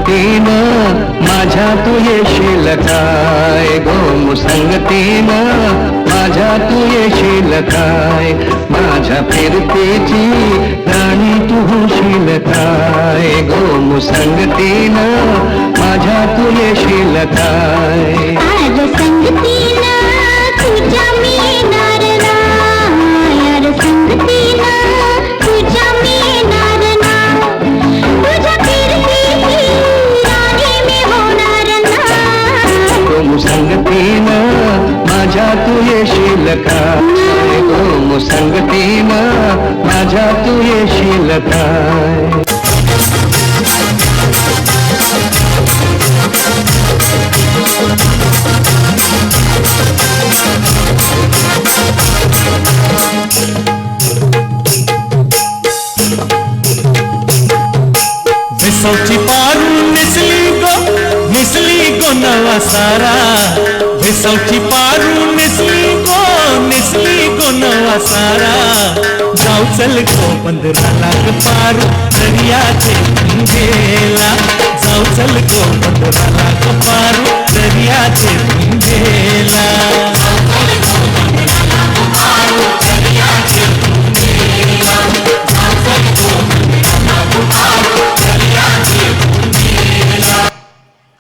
मुसंगतीनं माझ्या तू येशील काय गो मुसंगतीनं माझ्या तू येशील काय माझ्या फिरतीची राणी तू होशील काय गो मुसंगतीनं माझ्या तू येशील काय आज संगतीनं तुझ्या मिळणार ना यार संगतीनं तुझ्या मिळणार ना तुझ्या फिरतीची राणी मी होणार ना गो मुसंगतीनं माझ्या तू येशील काय गो मुसंगतीनं माझ्या तू येशील काय भेसवची पारू निसली गो नवा सारा भेसवची पारू निसली गो नवा सारा जाऊ चल गो बंदराला ग पारू दर्याचे गेला जाऊ चल गो बंदरा